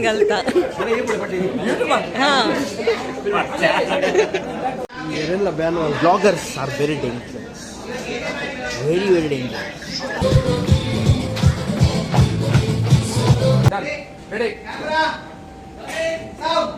घालता Vloggers are very dangerous. Very, very dangerous. Done. Ready? Camera. Sound.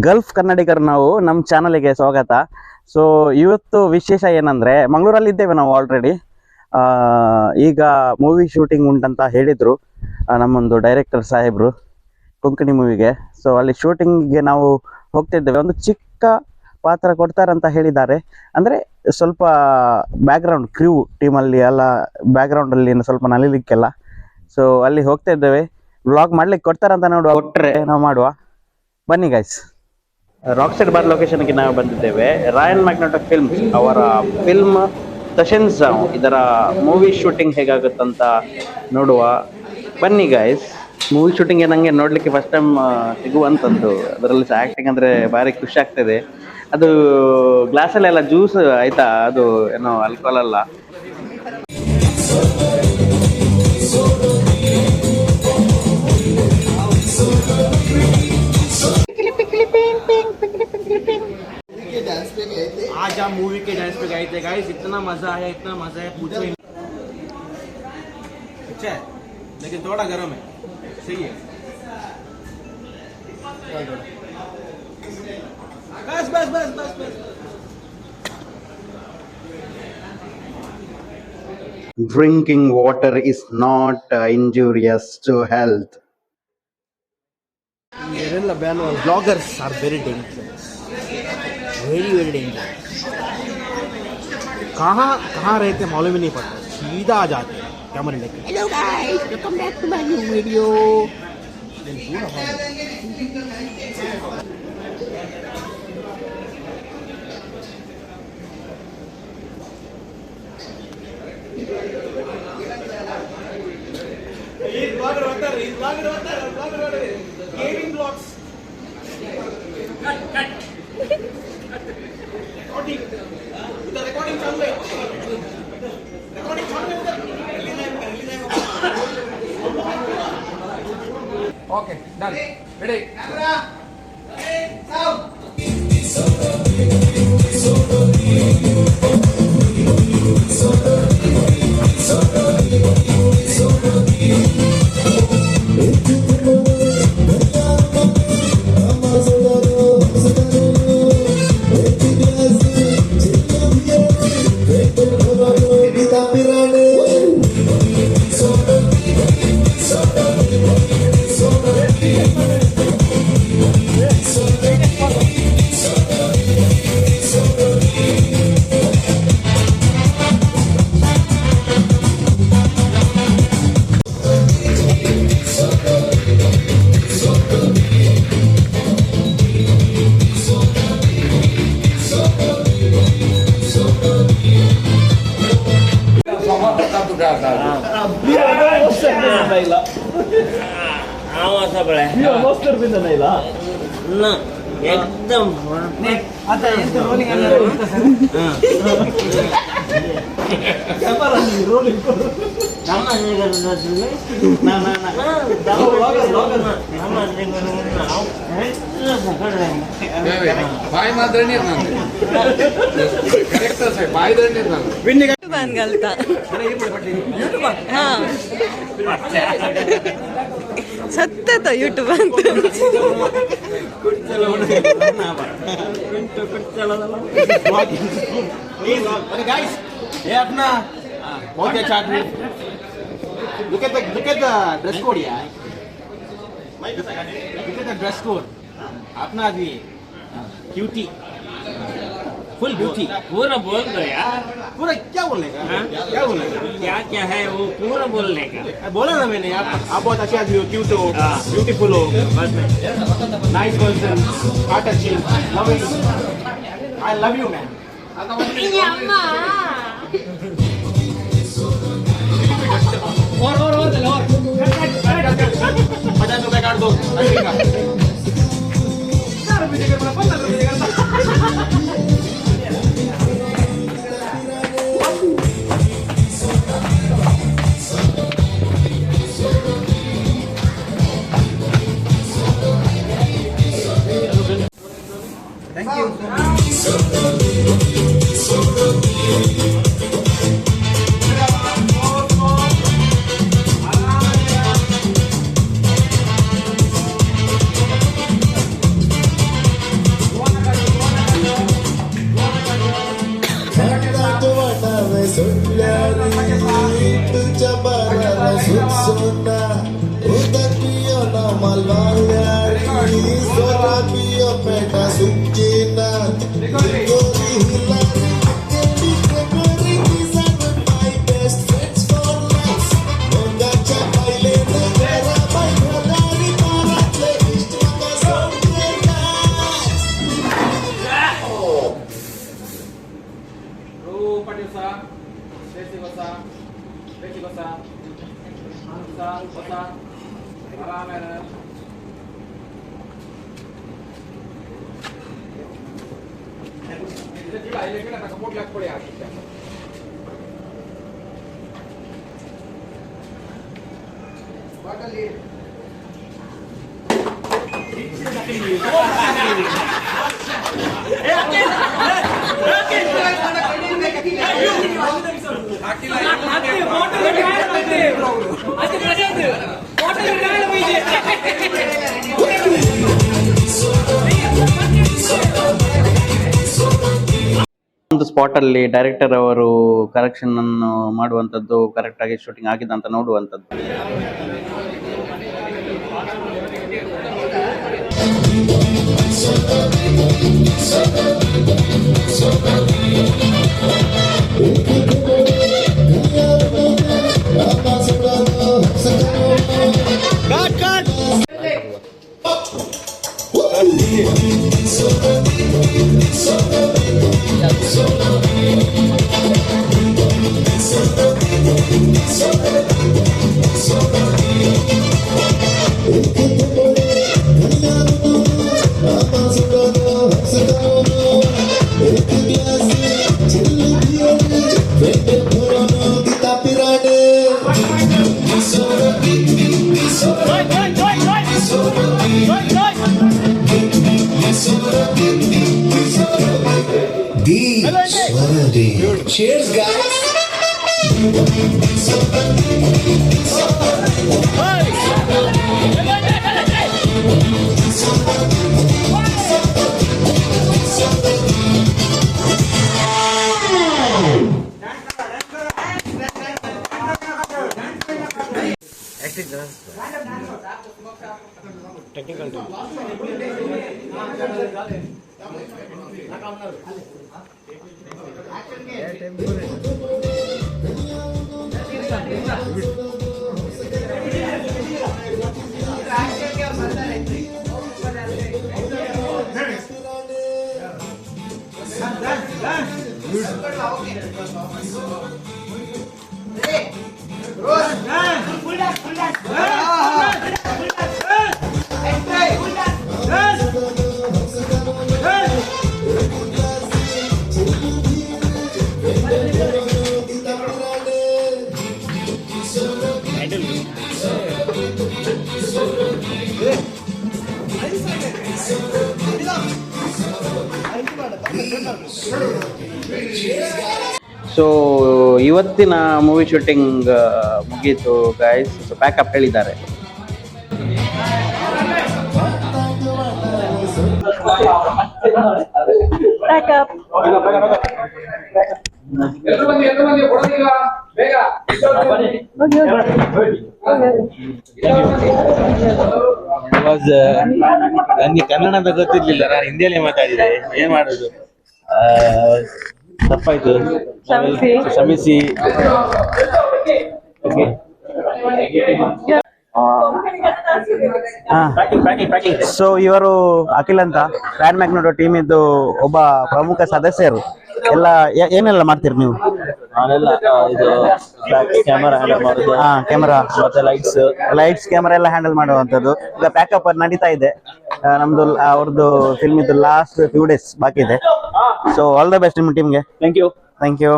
Gulf ಕನ್ನಡಿಗರು ನಾವು ನಮ್ಮ ಚಾನಲಿಗೆ ಸ್ವಾಗತ. ಸೊ ಇವತ್ತು ವಿಶೇಷ ಏನಂದರೆ, ಮಂಗಳೂರಲ್ಲಿ ಇದ್ದೇವೆ ನಾವು ಆಲ್ರೆಡಿ. ಈಗ ಮೂವಿ ಶೂಟಿಂಗ್ ಉಂಟಂತ ಹೇಳಿದರು ನಮ್ಮೊಂದು ಡೈರೆಕ್ಟರ್ ಸಾಹೇಬರು ಕೊಂಕಣಿ ಮೂವಿಗೆ. ಸೊ ಅಲ್ಲಿ ಶೂಟಿಂಗಿಗೆ ನಾವು ಹೋಗ್ತಿದ್ದೇವೆ. ಒಂದು ಚಿಕ್ಕ ಪಾತ್ರ ಕೊಡ್ತಾರಂತ ಹೇಳಿದ್ದಾರೆ. ಅಂದರೆ ಸ್ವಲ್ಪ ಬ್ಯಾಕ್ಗ್ರೌಂಡ್ ಕ್ರ್ಯೂ ಟೀಮಲ್ಲಿ ಎಲ್ಲ ಬ್ಯಾಕ್ಗ್ರೌಂಡಲ್ಲಿ ಸ್ವಲ್ಪ ನಲಿಲಿಕ್ಕೆಲ್ಲ. ಸೊ ಅಲ್ಲಿ ಹೋಗ್ತಾ ಇದ್ದೇವೆ. ವ್ಲಾಗ್ ಮಾಡ್ಲಿಕ್ಕೆ ಕೊಡ್ತಾರಂತ ನೋಡುವ, ಕೊಟ್ಟರೆ ನಾವು ಮಾಡುವ. ಬನ್ನಿ ಗೈಸ್. ರಾಕ್ ಸೈಡ್ ಬಾರ್ ಲೊಕೇಶನ್ಗೆ ನಾವು ಬಂದಿದ್ದೇವೆ. ರಾಯನ್ ಮ್ಯಾಗ್ನೆಟೋ ಫಿಲ್ಮ್ಸ್ ಅವರ ಫಿಲ್ಮ್ ಸೆಷನ್ಸ್, ಇದರ ಮೂವಿ ಶೂಟಿಂಗ್ ಹೇಗಾಗುತ್ತಂತ ನೋಡುವ. ಬನ್ನಿ ಗೈಸ್. ಮೂವಿ ಶೂಟಿಂಗ್ ನನಗೆ ನೋಡಲಿಕ್ಕೆ ಫಸ್ಟ್ ಟೈಮ್ ಸಿಗುವಂಥದ್ದು. ಅದರಲ್ಲಿ ಆ್ಯಕ್ಟಿಂಗ್ ಅಂದರೆ ಭಾರಿ ಖುಷಿ ಆಗ್ತದೆ. ಅದು ಗ್ಲಾಸಲ್ಲೆಲ್ಲ ಜ್ಯೂಸ್ ಆಯಿತಾ, ಅದು ಏನೋ ಆಲ್ಕೋಹಾಲ್ ಅಲ್ಲ. आज हम मूवी के डांस पे गए थे गाइस. इतना मजा आया पूछो ही. अच्छा है लेकिन थोड़ा गर्म है. सही है. बस बस बस बस बस. Drinking water is not injurious to health. Vloggers are very dangerous. Very, very dangerous. कहाँ रहते मालूम ही नहीं पड़ता. सीधा आ जाते हैं कैमरे लेके. Hello guys, welcome back to my new video. Gaming vlogs. Cut. Recording. इधर recording चालू है. Recording चालू है उधर. Okay, done. Ready? Camera. Sound. एकदम आता रोलिंग बाय मात्र करेक्ट बाय बांध घालता सत्य तो यूट्यूब गाइस ये अपना बहुत अच्छा आदमी. Look at the dress code यार. Look at the dress code. अपना आदमी क्यूटी फुल ब्यूटी. पूरा बोल दो यार. पूरा क्या बोलने का? क्या बोलने का? क्या क्या है वो पूरा बोलने का. बोला ना मैंने यार, आप बहुत अच्छे आदमी हो, क्यूट हो, ब्यूटीफुल हो, नाइस पर्सन, हार्ट अच्छी, loving. I love you man. और चलो और ₹50 काट दो तुझ्या बराला सुटसोना उदर पियो ना मलवारी सोना पियो पेटा सुकीना गोरी हिलारी केली केली किसान my best friends for life मोगाच्या पाहिले ना तेरा बाई होणारी मारातले इष्ट मका सोडलेला ಒಂದು ಸ್ಪಾಟ್ ಅಲ್ಲಿ ಡೈರೆಕ್ಟರ್ ಅವರು ಕರೆಕ್ಷನ್ ಅನ್ನು ಮಾಡುವಂತದ್ದು, ಕರೆಕ್ಟ್ ಆಗಿ ಶೂಟಿಂಗ್ ಆಗಿದೆ ಅಂತ ನೋಡುವಂತದ್ದು. Cheers, guys. ಸೊ ಇವತ್ತಿನ ಮೂವಿ ಶೂಟಿಂಗ್ ಮುಗೀತು ಗೈಸ್. ಸೊ ಪ್ಯಾಕಪ್ ಹೇಳಿದ್ದಾರೆ. ನನಗೆ ಕನ್ನಡದ ಗೊತ್ತಿರ್ಲಿಲ್ಲ, ನಾನು ಹಿಂದಿಯಲ್ಲೇ ಮಾತಾಡಿದೆ. ಏನ್ ಮಾಡುದು, ತಪ್ಪಾಯ್ತು, ಕ್ಷಮಿಸಿ. ಸೊ ಇವರು ಅಖಿಲ್ ಅಂತ ಫ್ಯಾನ್ ಮ್ಯಾಗ್ನೆಟೋ ಟೀಮ್ ಇದ್ದು ಒಬ್ಬ ಪ್ರಮುಖ ಸದಸ್ಯರು. ಎಲ್ಲ ಏನೆಲ್ಲ ಮಾಡ್ತೀರಿ ನೀವು? ನಾನೆಲ್ಲ ಇದು ಕ್ಯಾಮರಾ ಹ್ಯಾಂಡಲ್ ಮಾಡುದು, ಹಾ ಕ್ಯಾಮರಾ ಮತ್ತೆ ಲೈಟ್ಸ್ ಕ್ಯಾಮರಾ ಎಲ್ಲ ಹ್ಯಾಂಡಲ್ ಮಾಡುವಂಥದ್ದು. ಈಗ ಪ್ಯಾಕಪ್ ನಡೀತಾ ಇದೆ. ನಮ್ದು ಅವ್ರದ್ದು ಫಿಲ್ಮ್ ಇದ್ದು ಲಾಸ್ಟ್ ಫ್ಯೂ ಡೇಸ್ ಬಾಕಿ ಇದೆ. ಸೊ ಆಲ್ ದ ಬೆಸ್ಟ್ ನಿಮ್ಮ ಟೀಮ್ಗೆ. Thank you. Thank you.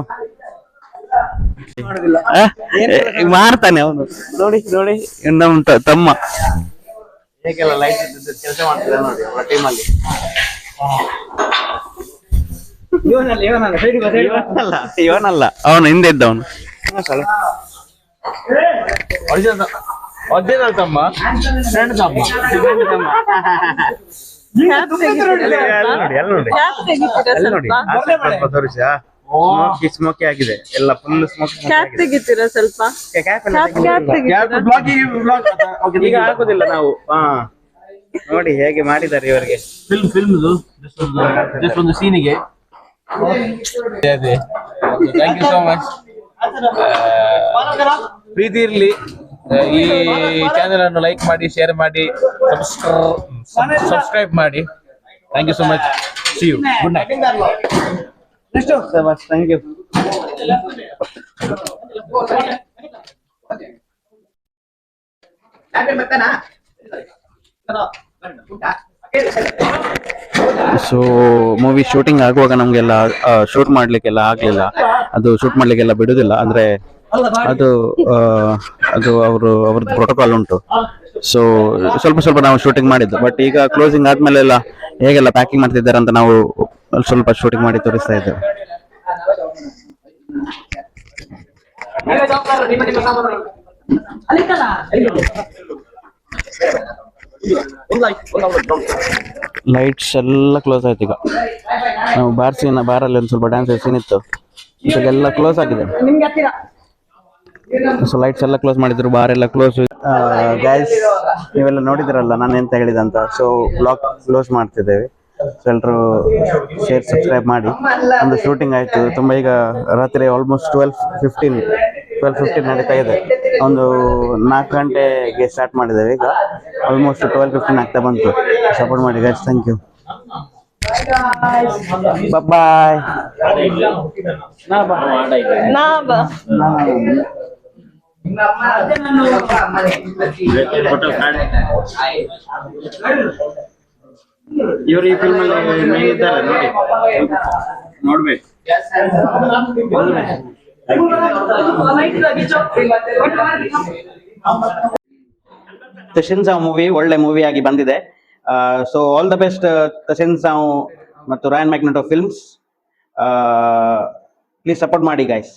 ಮಾಡ್ತಾನೆ ಅವನು, ನೋಡಿ ನೋಡಿ ನಮ್ಮ ತಮ್ಮ ಹೇಗೆಲ್ಲ ಲೈಟ್ ಕೆಲಸ ಮಾಡ್ತಿದ್ದ ನೋಡಿ ಅವರ ಟೀಮಲ್ಲಿ. ಇವನಲ್ಲ, ಅವನು ಹಿಂದೆ ಇದ್ದವನು. ಒರಿಜಿನಲ್ ತಮ್ಮ, ಫ್ರೆಂಡ್ ತಮ್ಮ. ಸ್ಮೋಕಿ ಆಗಿದೆ ಎಲ್ಲ, ಫುಲ್ ಸ್ಮೋಕಿ. ಕ್ಯಾಪ್ ತೆಗಿತೀರಾ ಸ್ವಲ್ಪ? ಈಗ ಆಗುದಿಲ್ಲ ನಾವು. ನೋಡಿ ಹೇಗೆ ಮಾಡಿದ್ದಾರೆ ಇವರಿಗೆ ಫಿಲ್ಮ್ ಜಸ್ಟ್ ಒಂದು ಸೀನಿಗೆ. ಅದೇ ಥ್ಯಾಂಕ್ ಯು ಸೋ ಮಚ್. ಪ್ರೀತಿ ಇರ್ಲಿ. ಈ ಚಾನೆಲ್ ಅನ್ನು ಲೈಕ್ ಮಾಡಿ, ಶೇರ್ ಮಾಡಿ, ಸಬ್ಸ್ಕ್ರೈಬ್ ಮಾಡಿ. Thank you so much. See you. Good night. Thank you. So movie shooting ಆಗುವಾಗ ನಮ್ಗೆಲ್ಲ ಶೂಟ್ ಮಾಡ್ಲಿಕ್ಕೆಲ್ಲ ಆಗ್ಲಿಲ್ಲ. ಅದು ಶೂಟ್ ಮಾಡ್ಲಿಕ್ಕೆಲ್ಲ ಬಿಡುದಿಲ್ಲ, ಅಂದ್ರೆ ಅದು ಅವ್ರದ್ದು ಪ್ರೋಟೋಕಾಲ್ ಉಂಟು. ಸೊ ಸ್ವಲ್ಪ ನಾವು ಶೂಟಿಂಗ್ ಮಾಡಿದ್ದು. ಬಟ್ ಈಗ ಕ್ಲೋಸಿಂಗ್ ಆದ್ಮೇಲೆಲ್ಲ ಹೇಗೆಲ್ಲ ಪ್ಯಾಕಿಂಗ್ ಮಾಡ್ತಿದ್ದಾರೆ ಅಂತ ನಾವು ಸ್ವಲ್ಪ ಶೂಟಿಂಗ್ ಮಾಡಿ ತೋರಿಸ್ತಾ ಇದ್ದೇವೆ. ಲೈಟ್ಸ್ ಎಲ್ಲ ಕ್ಲೋಸ್ ಆಯ್ತು. ಈಗ ನಾವು ಬಾರಲ್ಲಿ ಒಂದು ಸ್ವಲ್ಪ ಡ್ಯಾನ್ಸ್ ಸೀನ್ ಇತ್ತು, ಎಲ್ಲ ಕ್ಲೋಸ್ ಆಗಿದೆ. ಸೊ ಲೈಟ್ಸ್ ಎಲ್ಲ ಕ್ಲೋಸ್ ಮಾಡಿದ್ರು, ಬಾರ್ ಎಲ್ಲ ಕ್ಲೋಸ್. ಗೈಸ್ ನೀವೆಲ್ಲ ನೋಡಿದ್ರಲ್ಲ ನಾನು ಎಂತ ಹೇಳಿದಂತ. ಸೊ ಬ್ಲಾಗ್ ಕ್ಲೋಸ್ ಮಾಡ್ತಿದ್ದೇವೆ. ಸೊ ಎಲ್ಲರೂ ಶೇರ್ ಸಬ್ಸ್ಕ್ರೈಬ್ ಮಾಡಿ. ಒಂದು ಶೂಟಿಂಗ್ ಆಯ್ತು ತುಂಬಾ. ಈಗ ರಾತ್ರಿ ಆಲ್ಮೋಸ್ಟ್ 12:15 ನಡೀತಾ ಇದೆ. ಒಂದು 4 ಗಂಟೆಗೆ ಸ್ಟಾರ್ಟ್ ಮಾಡಿದ್ದೇವೆ. ಈಗ ಆಲ್ಮೋಸ್ಟ್ 12:15 ಆಗ್ತಾ ಬಂತು. ಸಪೋರ್ಟ್ ಮಾಡಿ ಗೈಸ್. Thank you. ಬಾಯ್. ಇವರು ಈ ಫಿಲ್ಮ್ ಅಲ್ಲಿ ಮೇನ್ ಇದ್ದಾರೆ ನೋಡಿ, ನೋಡ್ಬೇಕು. ತಶಿನ್-ಸಾವ್ ಮೂವಿ ಒಳ್ಳೆ ಮೂವಿ ಆಗಿ ಬಂದಿದೆ. ಸೊ ಆಲ್ ದ ಬೆಸ್ಟ್ ತಶಿನ್-ಸಾವ್ ಮತ್ತು Rayan magneto films. Please support ಮಾಡಿ ಗೈಸ್.